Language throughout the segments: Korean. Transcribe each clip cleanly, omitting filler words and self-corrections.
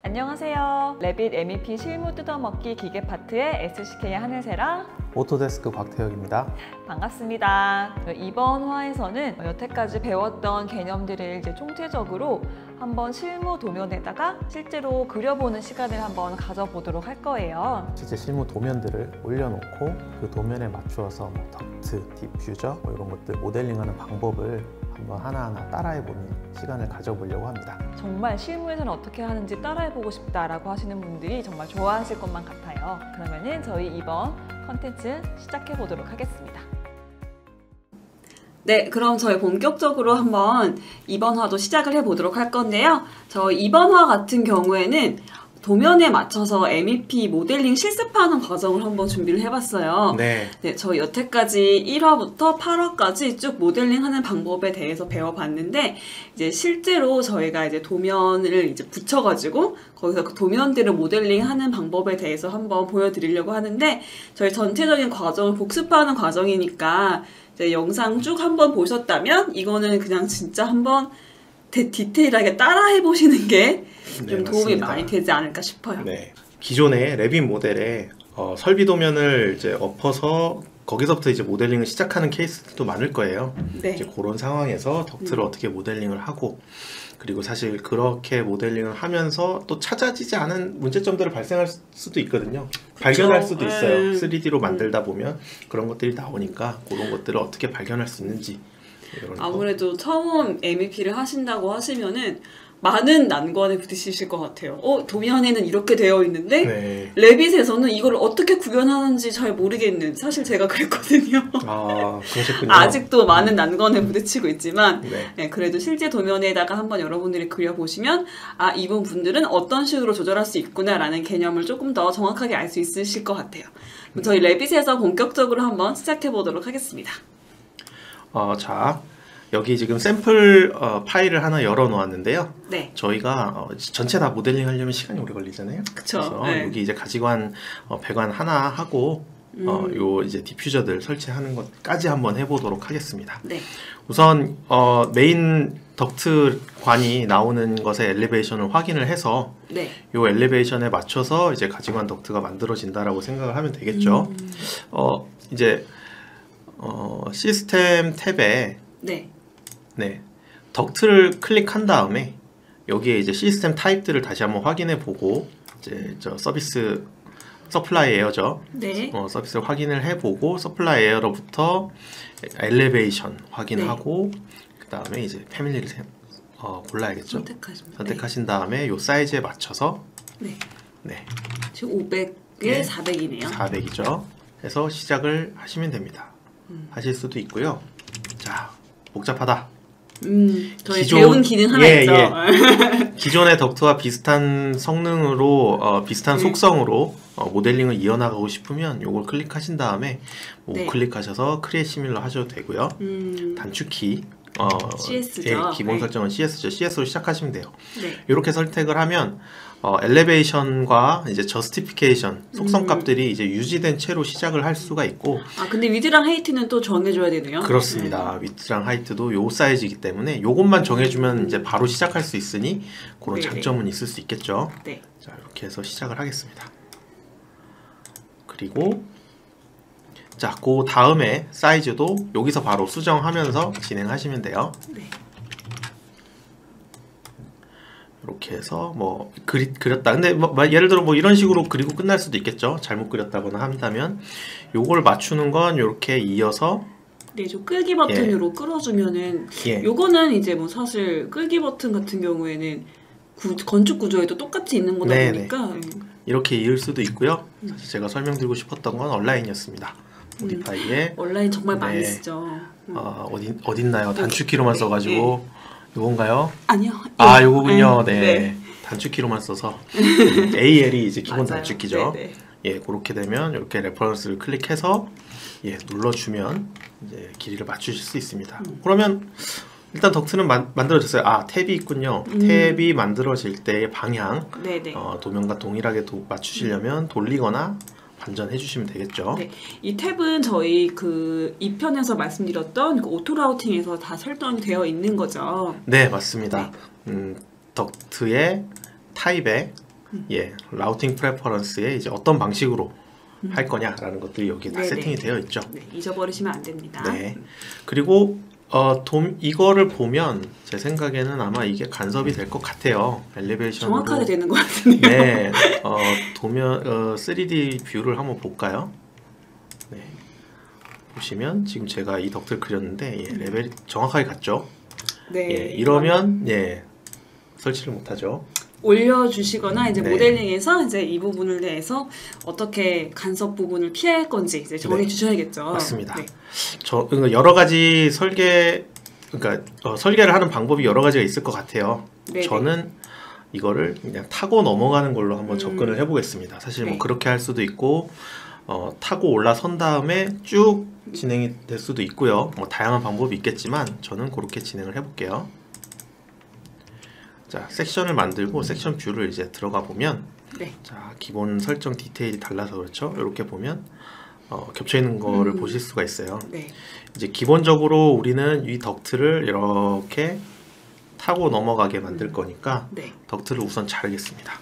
안녕하세요. 레빗 MEP 실무 뜯어먹기 기계 파트의 SCK의 하늘새랑 오토데스크 곽태혁입니다. 반갑습니다. 이번 화에서는 여태까지 배웠던 개념들을 총체적으로 한번 실무 도면에다가 실제로 그려보는 시간을 한번 가져보도록 할 거예요. 실제 실무 도면들을 올려놓고 그 도면에 맞추어서 덕트, 디퓨저 이런 것들 모델링하는 방법을 한번 하나하나 따라해보는 시간을 가져보려고 합니다. 정말 실무에서는 어떻게 하는지 따라해보고 싶다라고 하시는 분들이 정말 좋아하실 것만 같아요. 그러면은 저희 이번 컨텐츠 시작해보도록 하겠습니다. 네, 그럼 저희 본격적으로 한번 이번 화도 시작을 해보도록 할 건데요. 저 이번 화 같은 경우에는 도면에 맞춰서 MEP 모델링 실습하는 과정을 한번 준비를 해봤어요. 네, 저희 여태까지 1화부터 8화까지 쭉 모델링하는 방법에 대해서 배워봤는데, 이제 실제로 저희가 이제 도면을 이제 붙여가지고 거기서 그 도면들을 모델링하는 방법에 대해서 한번 보여드리려고 하는데, 저희 전체적인 과정을 복습하는 과정이니까 이제 영상 쭉 한번 보셨다면 이거는 그냥 진짜 한번 디테일하게 따라해보시는 게 좀 도움이 많이 되지 않을까 싶어요. 네, 기존의 레빗 모델에 설비 도면을 이제 엎어서 거기서부터 이제 모델링을 시작하는 케이스도 많을 거예요. 네. 이제 그런 상황에서 덕트를 어떻게 모델링을 하고, 그리고 사실 그렇게 모델링을 하면서 또 찾아지지 않은 문제점들을 발생할 수도 있거든요. 발견할 수도 있어요. 3D로 만들다 보면 그런 것들이 나오니까 그런 것들을 어떻게 발견할 수 있는지. 이런 아무래도 처음 MEP를 하신다고 하시면은 많은 난관에 부딪히실 것 같아요. 도면에는 이렇게 되어 있는데 네. 레빗에서는 이걸 어떻게 구현하는지 잘 모르겠는, 사실 제가 그랬거든요. 아, 그러셨군요. 아직도 많은 난관에 부딪히고 있지만 네. 그래도 실제 도면에다가 한번 여러분들이 그려보시면 이분 분들은 어떤 식으로 조절할 수 있구나라는 개념을 조금 더 정확하게 알 수 있으실 것 같아요. 그럼 저희 레빗에서 본격적으로 한번 시작해 보도록 하겠습니다. 자, 여기 지금 샘플 파일을 하나 열어 놓았는데요. 네. 저희가 전체 다 모델링 하려면 시간이 오래 걸리잖아요. 그쵸. 그래서 네. 여기 이제 가지관 배관 하나 하고 요 이제 디퓨저들 설치하는 것까지 한번 해보도록 하겠습니다. 네. 우선 메인 덕트 관이 나오는 것의 엘리베이션을 확인을 해서 네. 요 엘리베이션에 맞춰서 이제 가지관 덕트가 만들어진다라고 생각을 하면 되겠죠. 이제 시스템 탭에 네. 덕트를 클릭한 다음에 여기에 이제 시스템 타입들을 다시 한번 확인해 보고, 이제 저 서비스 서플라이 에어죠. 네. 서비스를 확인을 해 보고 서플라이 에어로부터 엘리베이션 확인하고 그 다음에 이제 패밀리를 골라야겠죠. 선택하신 다음에 요 사이즈에 맞춰서 네. 지금 500에 네. 400이네요. 400이죠. 해서 시작을 하시면 됩니다. 하실 수도 있고요. 자, 복잡하다. 저희 배운 기능 하나 있죠. 기존의 덕트와 비슷한 성능으로 비슷한 속성으로 모델링을 이어나가고 싶으면 요걸 클릭하신 다음에 클릭하셔서 크리에이트 시뮬러 하셔도 되고요. 단축키 CS죠. 기본 설정은 CS죠. CS로 시작하시면 돼요. 네. 이렇게 선택을 하면 엘리베이션과 이제 저스티피케이션 속성값들이 이제 유지된 채로 시작을 할 수가 있고, 근데 위드랑 하이트는 또 정해줘야 되네요. 그렇습니다. 위드랑 하이트도 요 사이즈이기 때문에 요것만 정해주면 이제 바로 시작할 수 있으니 그런 장점은 있을 수 있겠죠. 네. 자, 이렇게 해서 시작을 하겠습니다. 그리고 자, 그 다음에 사이즈도 여기서 바로 수정하면서 진행하시면 돼요. 네. 이렇게 해서 그렸다. 근데 예를 들어 이런 식으로 그리고 끝날 수도 있겠죠. 잘못 그렸다거나 한다면 요걸 맞추는 건 이렇게 이어서 저 끌기 버튼으로 끌어주면은 요거는 이제 사실 끌기 버튼 같은 경우에는 건축 구조에도 똑같이 있는 거다 보니까 이렇게 이을 수도 있고요. 사실 제가 설명드리고 싶었던 건 온라인이었습니다. 모디파이에 온라인 정말 많이 쓰죠. 어딨나요? 단축키로만 써가지고 요건가요? 아니요. 요거군요. 네. 단축키로만 써서 AL이 이제 기본 단축키죠. 그렇게 되면 이렇게 레퍼런스를 클릭해서 눌러주면 이제 길이를 맞추실 수 있습니다. 그러면 일단 덕트는 만들어졌어요. 탭이 있군요. 탭이 만들어질 때의 방향, 도면과 동일하게 맞추시려면 돌리거나 반전해 주시면 되겠죠. 네, 이 탭은 저희 그 2편에서 말씀드렸던 그 오토 라우팅에서 다 설정이 되어 있는 거죠. 네, 맞습니다. 덕트의 타입에 예, 라우팅 프레퍼런스에 이제 어떤 방식으로 할 거냐라는 것들이 여기 다 네네. 세팅이 되어 있죠. 네, 잊어버리시면 안 됩니다. 네. 그리고 이거를 보면 제 생각에는 아마 이게 간섭이 될 것 같아요. 엘리베이션으로. 정확하게 되는 것 같은데요. 네. 도면 3D 뷰를 한번 볼까요? 네. 보시면 지금 제가 이 덕트를 그렸는데 예, 레벨이 정확하게 갔죠. 네. 예, 이러면 예, 설치를 못 하죠. 올려주시거나 이제 네. 모델링에서 이제 이 부분을 대해서 어떻게 간섭 부분을 피할 건지 이제 정해 네. 주셔야겠죠. 맞습니다. 네. 그러니까 여러 가지 그러니까 설계를 하는 방법이 여러 가지가 있을 것 같아요. 네네. 저는 이거를 그냥 타고 넘어가는 걸로 한번 접근을 해보겠습니다. 사실 뭐 네. 그렇게 할 수도 있고 타고 올라선 다음에 쭉 진행이 될 수도 있고요. 뭐 다양한 방법이 있겠지만 저는 그렇게 진행을 해볼게요. 자, 섹션을 만들고 섹션 뷰를 이제 들어가 보면 네. 자, 기본 설정 디테일이 달라서 그렇죠. 이렇게 보면 겹쳐 있는 거를 보실 수가 있어요. 네. 이제 기본적으로 우리는 이 덕트를 이렇게 타고 넘어가게 만들 거니까 네. 덕트를 우선 자르겠습니다.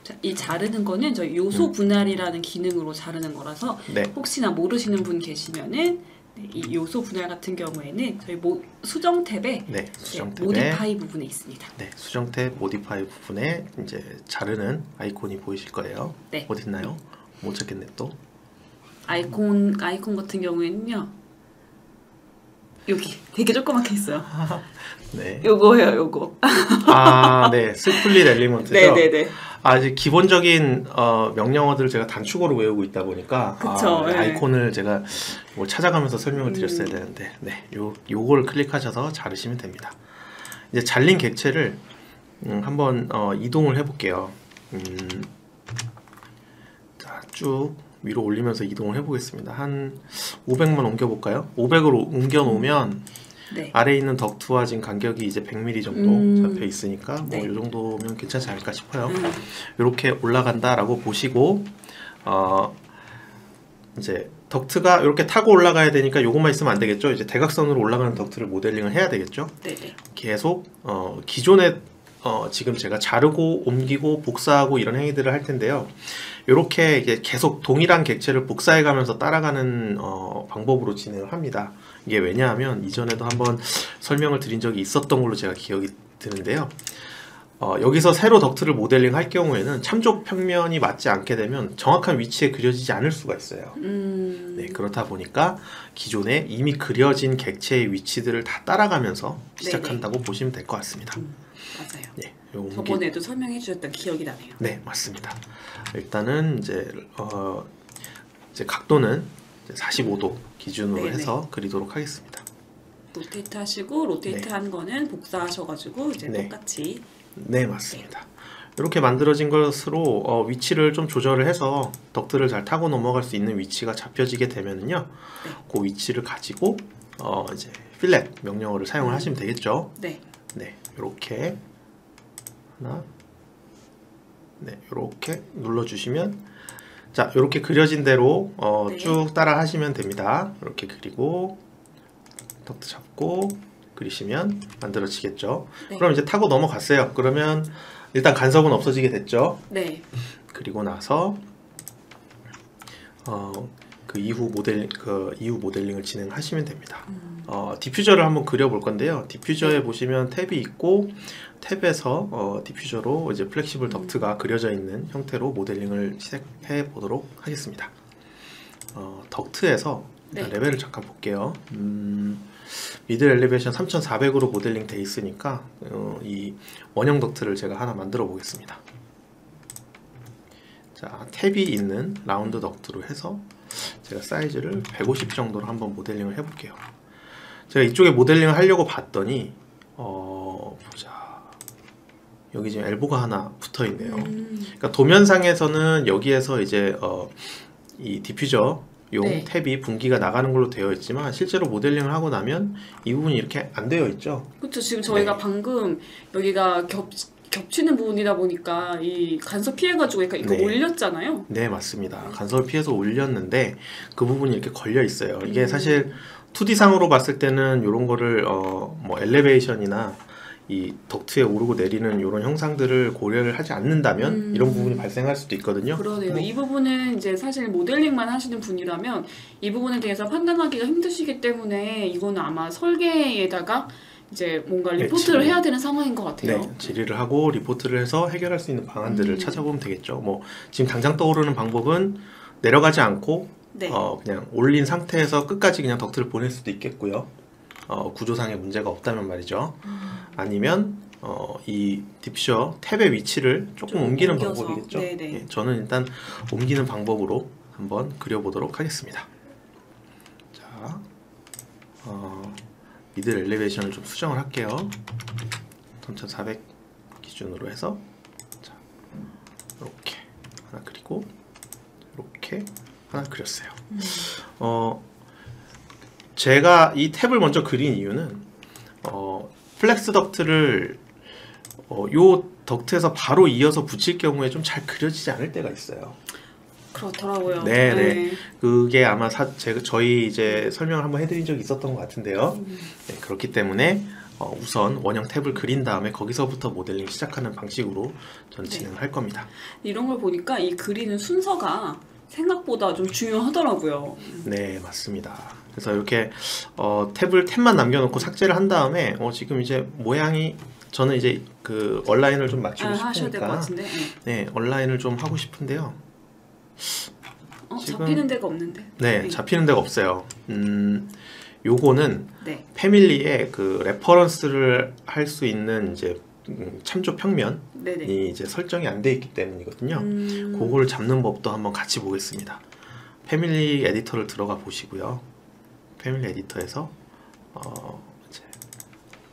자, 이 자르는 거는 저희 요소 분할이라는 기능으로 자르는 거라서 네. 혹시나 모르시는 분 계시면은 네, 이 요소 분할 같은 경우에는 저희 수정 탭에 네, 수정 탭에 모디파이 부분에 있습니다. 네, 수정 탭 모디파이 부분에 이제 자르는 아이콘이 보이실 거예요. 네. 어디 있나요? 못 찾겠네 또. 아이콘 같은 경우에는요. 여기 되게 조그맣게 있어요. 네. 요거예요, 요거. 아, 네. 스플릿 엘리먼트죠. 네네네. 이제 기본적인 명령어들을 제가 단축으로 외우고 있다 보니까 그쵸, 네. 아이콘을 제가 뭘 찾아가면서 설명을 드렸어야 되는데 네, 요거를 클릭하셔서 자르시면 됩니다. 이제 잘린 객체를 한번 이동을 해볼게요. 자, 쭉 위로 올리면서 이동을 해보겠습니다. 한 500만 옮겨볼까요? 500으로 옮겨놓으면 네. 아래에 있는 덕트와 지금 간격이 이제 100mm 정도 잡혀 있으니까 뭐 네. 이 정도면 괜찮지 않을까 싶어요. 이렇게 올라간다라고 보시고 이제 덕트가 이렇게 타고 올라가야 되니까 요것만 있으면 안 되겠죠. 이제 대각선으로 올라가는 덕트를 모델링을 해야 되겠죠. 네네. 계속 기존에 지금 제가 자르고 옮기고 복사하고 이런 행위들을 할 텐데요. 이렇게 이게 계속 동일한 객체를 복사해 가면서 따라가는 방법으로 진행을 합니다. 이게 왜냐하면 이전에도 한번 설명을 드린 적이 있었던 걸로 제가 기억이 드는데요. 여기서 세로 덕트를 모델링 할 경우에는 참조 평면이 맞지 않게 되면 정확한 위치에 그려지지 않을 수가 있어요. 네, 그렇다 보니까 기존에 이미 그려진 객체의 위치들을 다 따라가면서 시작한다고 보시면 될 것 같습니다. 맞아요. 네, 저번에도 설명해 주셨던 기억이 나네요. 네, 맞습니다. 일단은 이제 각도는 이제 45도 기준으로 네네. 해서 그리도록 하겠습니다. 로테이트 하시고 로테이트 네. 한 거는 복사하셔가지고 이제 네. 똑같이 네, 맞습니다. 이렇게 만들어진 것으로 위치를 좀 조절을 해서 덕트를 잘 타고 넘어갈 수 있는 위치가 잡혀지게 되면은요, 네. 그 위치를 가지고 이제 필렛 명령어를 사용을 하시면 되겠죠. 네. 네, 이렇게 하나, 네, 이렇게 눌러주시면 자, 이렇게 그려진 대로 네. 쭉 따라 하시면 됩니다. 이렇게 그리고 덕트 잡고 그리시면 만들어지겠죠. 네. 그럼 이제 타고 넘어갔어요. 그러면 일단 간섭은 없어지게 됐죠. 네. 그리고 나서 그 이후 모델링을 진행하시면 됩니다. 디퓨저를 한번 그려볼 건데요. 디퓨저에 보시면 탭이 있고 탭에서 디퓨저로 이제 플렉시블 덕트가 그려져 있는 형태로 모델링을 시작해 보도록 하겠습니다. 덕트에서 일단 네. 레벨을 잠깐 볼게요. 미들 엘리베이션 3400으로 모델링 돼 있으니까 이 원형 덕트를 제가 하나 만들어 보겠습니다. 자, 탭이 있는 라운드 덕트로 해서 제가 사이즈를 150 정도로 한번 모델링을 해볼게요. 제가 이쪽에 모델링을 하려고 봤더니 보자, 여기 지금 엘보가 하나 붙어 있네요. 그러니까 도면상에서는 여기에서 이제 이 디퓨저 용 네. 탭이 분기가 나가는 걸로 되어 있지만 실제로 모델링을 하고 나면 이 부분이 이렇게 안 되어 있죠. 그렇죠. 지금 저희가 네. 방금 여기가 겹치는 부분이다 보니까 이 간섭 피해가지고 이거 네. 올렸잖아요. 네, 맞습니다. 간섭을 피해서 올렸는데 그 부분이 이렇게 걸려 있어요. 이게 사실 2D상으로 봤을 때는 이런 거를 뭐 엘리베이션이나 이 덕트에 오르고 내리는 이런 형상들을 고려를 하지 않는다면 이런 부분이 발생할 수도 있거든요. 그러네요. 이 부분은 이제 사실 모델링만 하시는 분이라면 이 부분에 대해서 판단하기가 힘드시기 때문에 이거는 아마 설계에다가 이제 뭔가 리포트를 해야 되는 상황인 것 같아요. 네, 질의를 하고 리포트를 해서 해결할 수 있는 방안들을 찾아보면 되겠죠. 뭐 지금 당장 떠오르는 방법은 내려가지 않고 네. 그냥 올린 상태에서 끝까지 그냥 덕트를 보낼 수도 있겠고요. 구조상의 문제가 없다면 말이죠. 아니면 이 디퓨저 탭의 위치를 조금 옮기는 옮겨서. 방법이겠죠. 네네. 예, 저는 일단 옮기는 방법으로 한번 그려보도록 하겠습니다. 자, 미들 엘리베이션을 좀 수정을 할게요. 3400 기준으로 해서 자, 이렇게 하나 그리고 이렇게 하나 그렸어요. 제가 이 탭을 먼저 그린 이유는 플렉스 덕트를 요 덕트에서 바로 이어서 붙일 경우에 좀 잘 그려지지 않을 때가 있어요. 그렇더라고요. 네. 그게 아마 저희 이제 설명을 한번 해드린 적이 있었던 것 같은데요. 네, 그렇기 때문에 우선 원형 탭을 그린 다음에 거기서부터 모델링 시작하는 방식으로 저는 진행을 할 겁니다. 이런 걸 보니까 이 그리는 순서가 생각보다 좀 중요하더라고요. 네, 맞습니다. 그래서 이렇게 탭만 남겨놓고 삭제를 한 다음에 지금 이제 모양이 저는 이제 그 얼라인을 좀 맞추고 하셔야 될 것 싶으니까 같은데. 네, 얼라인을 좀 하고 싶은데요. 지금 잡히는 데가 없는데. 네, 잡히는 데가 없어요. 요거는 네. 패밀리의 그 레퍼런스를 할 수 있는 이제 참조 평면이 네네. 이제 설정이 안 돼 있기 때문이거든요. 그걸 잡는 법도 한번 같이 보겠습니다. 패밀리 에디터를 들어가 보시고요. 패밀리 에디터에서 이제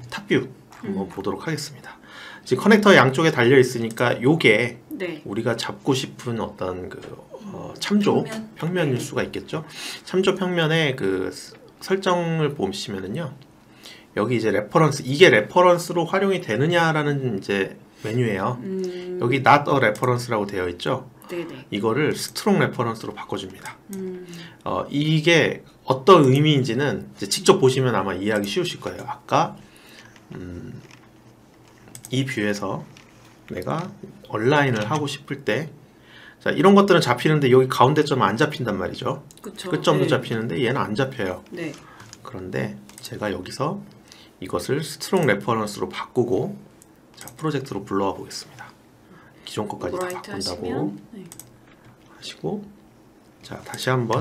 탑뷰 한번 보도록 하겠습니다. 지금 커넥터 양쪽에 달려 있으니까 요게 네. 우리가 잡고 싶은 어떤 그 참조 평면일 수가 있겠죠. 참조 평면의 그 설정을 보시면은요. 여기 이제 레퍼런스, 이게 레퍼런스로 활용이 되느냐라는 이제 메뉴예요. 여기 not a reference라고 되어 있죠. 네네. 이거를 strong reference로 바꿔줍니다. 이게 어떤 의미인지는 이제 직접 보시면 아마 이해하기 쉬우실 거예요. 아까 이 뷰에서 내가 얼라인을 하고 싶을 때, 자, 이런 것들은 잡히는데 여기 가운데 점은 안 잡힌단 말이죠. 그쵸. 끝점도 네. 잡히는데 얘는 안 잡혀요. 네. 그런데 제가 여기서 이것을 스트롱 레퍼런스로 바꾸고 자, 프로젝트로 불러와 보겠습니다. 기존 것까지 다 바꾼다고 네. 하시고 자, 다시 한번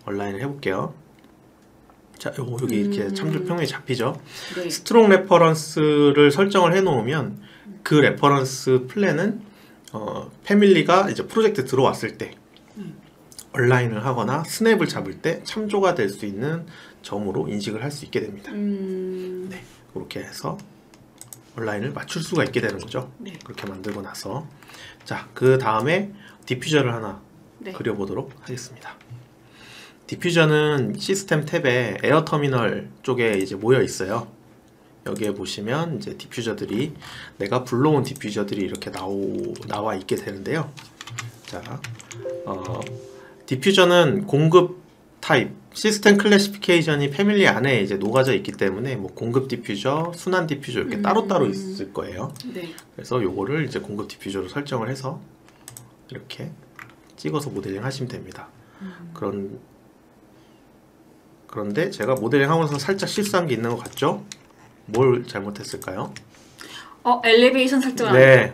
얼라인을 해볼게요. 자, 여기 이렇게 참조 평면이 잡히죠. 네. 스트롱 레퍼런스를 설정을 해놓으면 그 레퍼런스 플랜은 패밀리가 이제 프로젝트 들어왔을 때 얼라인을 하거나 스냅을 잡을 때 참조가 될 수 있는 점으로 인식을 할 수 있게 됩니다. 네, 그렇게 해서 얼라인을 맞출 수가 있게 되는 거죠. 네. 그렇게 만들고 나서 자, 그 다음에 디퓨저를 하나 네. 그려보도록 하겠습니다. 디퓨저는 시스템 탭에 에어 터미널 쪽에 이제 모여 있어요. 여기에 보시면 이제 디퓨저들이 내가 불러온 디퓨저들이 이렇게 나와 있게 되는데요. 자, 디퓨저는 공급 타입, 시스템 클래시피케이션이 패밀리 안에 이제 녹아져 있기 때문에 뭐 공급 디퓨저, 순환 디퓨저 이렇게 따로따로 있을 거예요. 네. 그래서 요거를 이제 공급 디퓨저로 설정을 해서 이렇게 찍어서 모델링 하시면 됩니다. 그런데 제가 모델링 하면서 살짝 실수한 게 있는 것 같죠? 뭘 잘못했을까요? 엘리베이션 설정 안 네,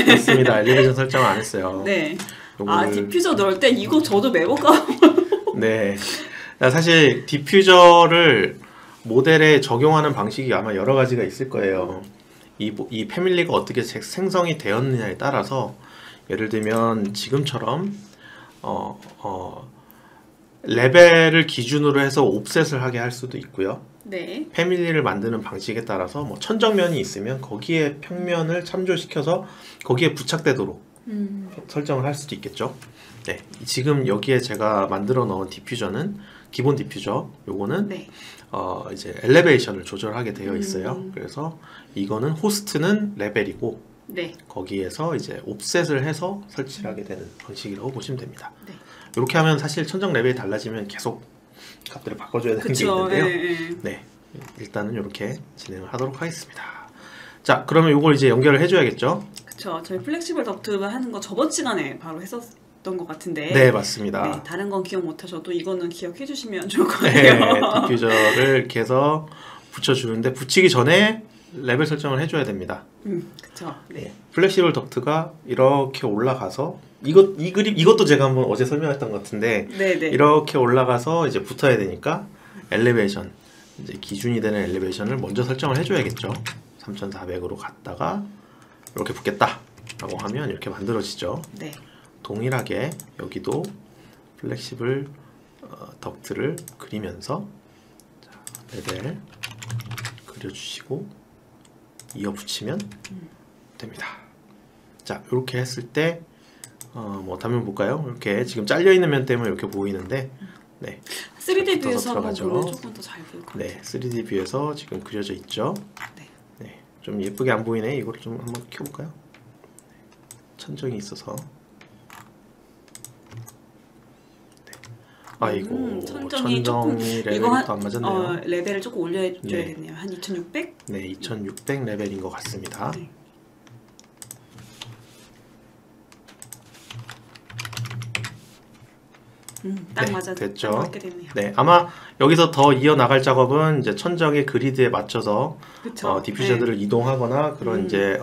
맞습니다. 엘리베이션 설정을 안 했어요. 네. 요거를... 디퓨저 넣을 때 이거 저도 매번 까먹어요. 네. 사실 디퓨저를 모델에 적용하는 방식이 아마 여러 가지가 있을 거예요. 이 패밀리가 어떻게 생성이 되었느냐에 따라서 예를 들면 지금처럼 레벨을 기준으로 해서 옵셋을 하게 할 수도 있고요. 네. 패밀리를 만드는 방식에 따라서 뭐 천정면이 있으면 거기에 평면을 참조시켜서 거기에 부착되도록 설정을 할 수도 있겠죠. 네, 지금 여기에 제가 만들어 놓은 디퓨저는 기본 디퓨저. 요거는 네. 이제 엘리베이션을 조절하게 되어 있어요. 그래서 이거는 호스트는 레벨이고 네. 거기에서 이제 옵셋을 해서 설치를 하게 되는 방식이라고 보시면 됩니다. 네. 이렇게 하면 사실 천정 레벨이 달라지면 계속 값들을 바꿔줘야 되는 게 있는데요. 네. 네, 일단은 이렇게 진행을 하도록 하겠습니다. 자, 그러면 이걸 이제 연결을 해줘야겠죠? 그쵸. 저희 플렉시블 덕트 하는 거 저번 시간에 바로 했었던 것 같은데. 네, 맞습니다. 네, 다른 건 기억 못하셔도 이거는 기억해 주시면 좋을 것 네, 같아요. 디퓨저를 이렇게 해서 붙여주는데 붙이기 전에 레벨 설정을 해줘야 됩니다. 그쵸. 네. 플렉시블 덕트가 이렇게 올라가서 이것도 제가 한번 어제 설명했던 것 같은데 네네. 이렇게 올라가서 이제 붙어야 되니까 엘리베이션 이제 기준이 되는 엘리베이션을 먼저 설정을 해줘야겠죠. 3,400으로 갔다가 이렇게 붙겠다라고 하면 이렇게 만들어지죠. 네. 동일하게 여기도 플렉시블 덕트를 그리면서 자, 레벨 그려주시고 이어 붙이면 됩니다. 자, 이렇게 했을 때 뭐 단면 볼까요? 이렇게 지금 잘려 있는 면 때문에 이렇게 보이는데, 네. 3D 뷰에서 한번 들어가죠. 보면 조금 더 잘 보일 것 같아요. 네, 3D 뷰에서 지금 그려져 있죠. 네. 네, 좀 예쁘게 안 보이네. 이거를 좀 한번 켜볼까요? 천정이 있어서. 네. 아이고, 천정이 조금 레벨이 이거 또 안 맞았네요. 레벨을 조금 올려줘야 네. 겠네요. 한 2,600? 네, 2600 레벨인 것 같습니다. 네. 딱 네, 맞아. 됐죠. 딱 맞게 됐네요. 네, 아마 여기서 더 이어 나갈 작업은 이제 천정의 그리드에 맞춰서 그쵸. 디퓨저들을 이동하거나 그런 이제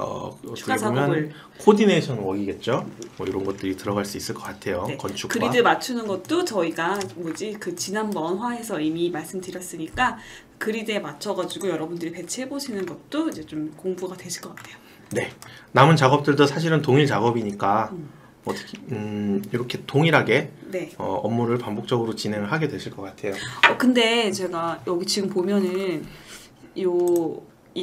추가 어떻게 보면 작업을. 코디네이션 웍이겠죠. 뭐 이런 것들이 들어갈 수 있을 것 같아요. 네. 건축과. 그리드 맞추는 것도 저희가 그 지난번 화에서 이미 말씀드렸으니까 그리드에 맞춰가지고 여러분들이 배치해 보시는 것도 이제 좀 공부가 되실 것 같아요. 네, 남은 작업들도 사실은 동일 작업이니까 어떻게 이렇게 동일하게 네. 업무를 반복적으로 진행을 하게 되실 것 같아요. 근데 제가 여기 지금 보면은 이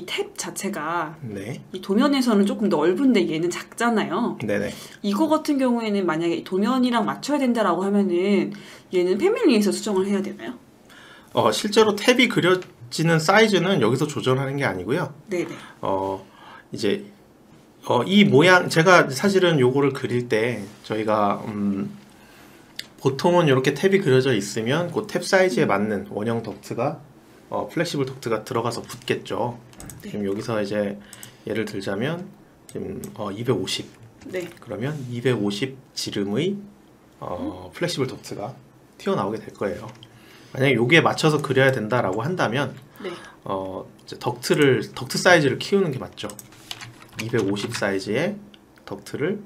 탭 자체가 네, 이 도면에서는 조금 넓은데 얘는 작잖아요. 네네. 이거 같은 경우에는 만약에 도면이랑 맞춰야 된다라고 하면은 얘는 패밀리에서 수정을 해야 되나요? 실제로 탭이 그려지는 사이즈는 여기서 조절하는 게 아니고요. 네네. 이제 이 모양 제가 사실은 요거를 그릴 때 저희가 보통은 이렇게 탭이 그려져 있으면 그 탭 사이즈에 맞는 원형 덕트가 플렉시블 덕트가 들어가서 붙겠죠. 네. 지금 여기서 이제 예를 들자면 지금 250 네. 그러면 250 지름의 플렉시블 덕트가 튀어나오게 될 거예요. 만약에 여기에 맞춰서 그려야 된다라고 한다면 네. 이제 덕트 사이즈를 키우는 게 맞죠. 250 사이즈의 덕트를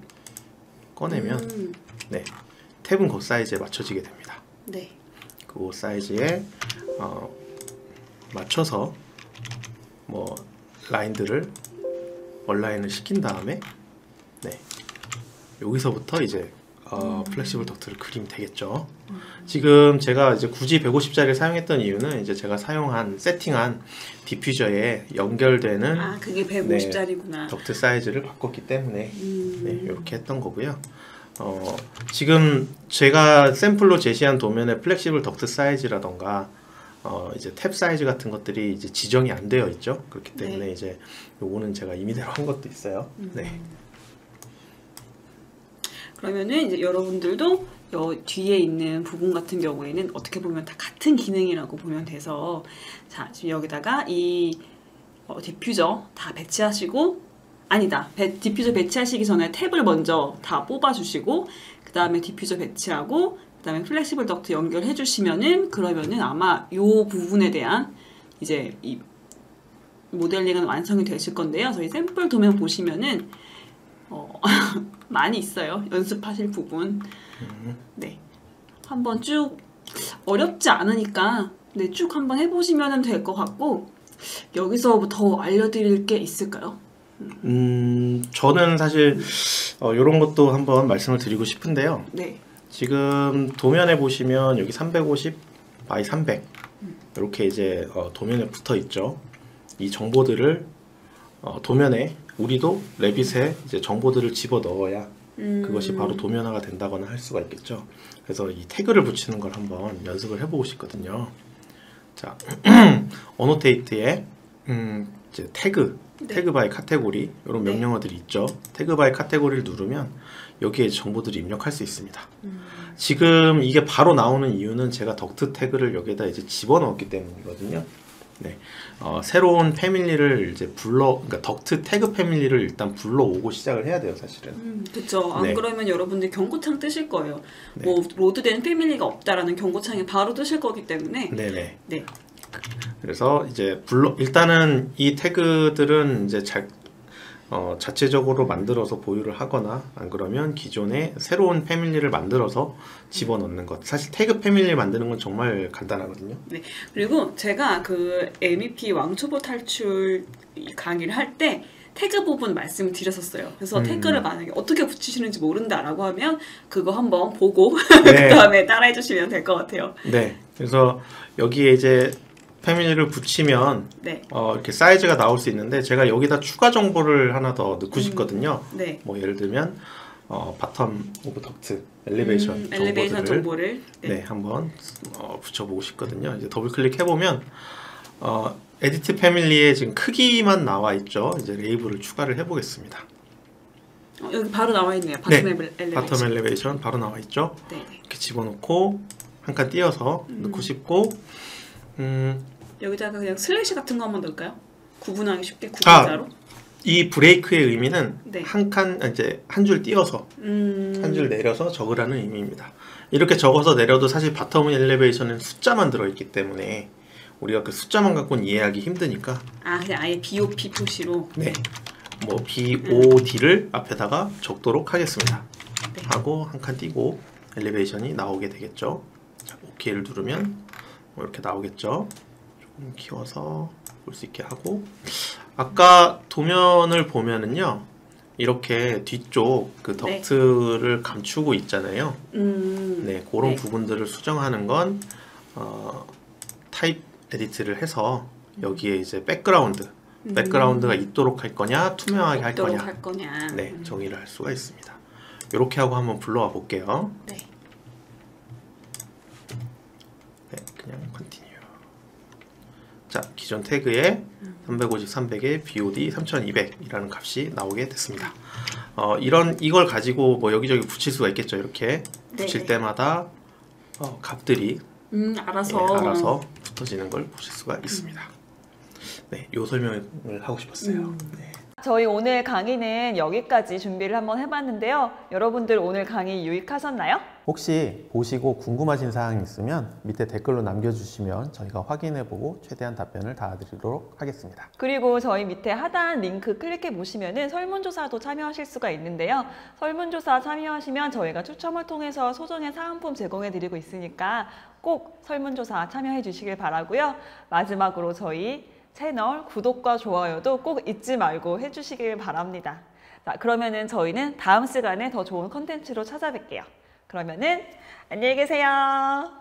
꺼내면 네, 탭은 그 사이즈에 맞춰지게 됩니다. 네. 그 사이즈에 맞춰서 뭐 라인들을 얼라인을 시킨 다음에 네, 여기서부터 이제 플렉시블 덕트를 그리면 되겠죠. 지금 제가 이제 굳이 150짜리를 사용했던 이유는 이제 제가 세팅한 디퓨저에 연결되는 그게 150짜리구나. 덕트 사이즈를 바꿨기 때문에 네, 이렇게 했던 거고요. 지금 제가 샘플로 제시한 도면의 플렉시블 덕트 사이즈라던가 이제 탭 사이즈 같은 것들이 이제 지정이 안 되어 있죠. 그렇기 때문에 네. 이제 요거는 제가 임의대로 한 것도 있어요. 네. 그러면은 이제 여러분들도 뒤에 있는 부분 같은 경우에는 어떻게 보면 다 같은 기능이라고 보면 돼서 자, 지금 여기다가 이 디퓨저 다 배치하시고 디퓨저 배치하시기 전에 탭을 먼저 다 뽑아주시고 그 다음에 디퓨저 배치하고 그 다음에 플렉시블 덕트 연결해 주시면은 그러면은 아마 요 부분에 대한 이제 이 모델링은 완성이 되실 건데요. 저희 샘플 도면 보시면은 많이 있어요. 연습하실 부분. 네. 한번 쭉 어렵지 않으니까 네, 쭉 한번 해보시면 될 것 같고 여기서 더 알려드릴 게 있을까요? 저는 사실 이런 것도 한번 말씀을 드리고 싶은데요. 네. 지금 도면에 보시면 여기 350 by 300 이렇게 이제 도면에 붙어 있죠. 이 정보들을 도면에 우리도 레빗에 이제 정보들을 집어 넣어야 그것이 바로 도면화가 된다거나 할 수가 있겠죠. 그래서 이 태그를 붙이는 걸 한번 연습을 해보고 싶거든요. 자, 어노테이트에 이제 태그 바이 카테고리 이런 명령어들이 있죠. 태그 바이 카테고리를 누르면 여기에 정보들을 입력할 수 있습니다. 지금 이게 바로 나오는 이유는 제가 덕트 태그를 여기에다 이제 집어넣었기 때문이거든요. 네, 새로운 패밀리를 이제 그러니까 덕트 태그 패밀리를 일단 불러오고 시작을 해야 돼요, 사실은. 그렇죠. 안 네. 그러면 여러분들 경고창 뜨실 거예요. 네. 뭐 로드된 패밀리가 없다라는 경고창이 바로 뜨실 거기 때문에. 네네. 네. 그래서 이제 일단은 이 태그들은 이제 자체적으로 만들어서 보유를 하거나 안 그러면 기존에 새로운 패밀리를 만들어서 집어넣는 것. 사실 태그 패밀리 만드는 건 정말 간단하거든요. 네. 그리고 제가 그 MEP 왕초보 탈출 강의를 할 때 태그 부분 말씀을 드렸었어요. 그래서 태그를 만약에 어떻게 붙이시는지 모른다라고 하면 그거 한번 보고 네. 그 다음에 따라해 주시면 될 것 같아요. 네. 그래서 여기에 이제 패밀리를 붙이면 네. 이렇게 사이즈가 나올 수 있는데 제가 여기다 추가 정보를 하나 더 넣고 싶거든요. 네. 뭐 예를 들면 바텀 오브 덕트 엘리베이션 엘리베이션 정보를 네, 한번 붙여보고 싶거든요. 이제 더블 클릭해 보면 에디트 패밀리의 지금 크기만 나와 있죠. 이제 레이블을 추가를 해보겠습니다. 여기 바로 나와 있네요. 바텀 네, 엘리베이션. 바텀 엘리베이션 바로 나와 있죠. 네. 이렇게 집어넣고 한 칸 띄어서 넣고 싶고 여기다가 그냥 슬래시 같은 거 한번 넣을까요? 구분하기 쉽게 구분자로. 이 브레이크의 의미는 네. 한 칸 이제 한 줄 띄어서 한 줄 내려서 적으라는 의미입니다. 이렇게 적어서 내려도 사실 바텀 엘리베이션은 숫자만 들어있기 때문에 우리가 그 숫자만 갖고는 이해하기 힘드니까 그냥 아예 BOP 표시로. 네, 뭐 BOD를 앞에다가 적도록 하겠습니다. 네. 하고 한 칸 띄고 엘리베이션이 나오게 되겠죠. 자, OK를 누르면 뭐 이렇게 나오겠죠. 조금 키워서 볼 수 있게 하고 아까 도면을 보면은요 이렇게 뒤쪽 그 덕트를 감추고 있잖아요. 네, 그런 네. 부분들을 수정하는 건 타입 에디트를 해서 여기에 이제 백그라운드가 있도록 할 거냐 투명하게 할 거냐, 네, 정의를 할 수가 있습니다. 이렇게 하고 한번 불러와 볼게요. 네. 네, 그냥 컨티뉴. 자, 기존 태그에 350, 300에 BOD 3200이라는 값이 나오게 됐습니다. 이걸 가지고 뭐 여기저기 붙일 수가 있겠죠. 이렇게 붙일 네. 때마다 값들이 알아서 붙어지는 걸 보실 수가 있습니다. 네, 요 설명을 하고 싶었어요. 네. 저희 오늘 강의는 여기까지 준비를 한번 해봤는데요. 여러분들 오늘 강의 유익하셨나요? 혹시 보시고 궁금하신 사항이 있으면 밑에 댓글로 남겨주시면 저희가 확인해보고 최대한 답변을 닿아드리도록 하겠습니다. 그리고 저희 밑에 하단 링크 클릭해 보시면은 설문조사도 참여하실 수가 있는데요. 설문조사 참여하시면 저희가 추첨을 통해서 소정의 사은품 제공해 드리고 있으니까 꼭 설문조사 참여해 주시길 바라고요. 마지막으로 저희 채널 구독과 좋아요도 꼭 잊지 말고 해주시길 바랍니다. 자, 그러면은 저희는 다음 시간에 더 좋은 컨텐츠로 찾아뵐게요. 그러면은 안녕히 계세요.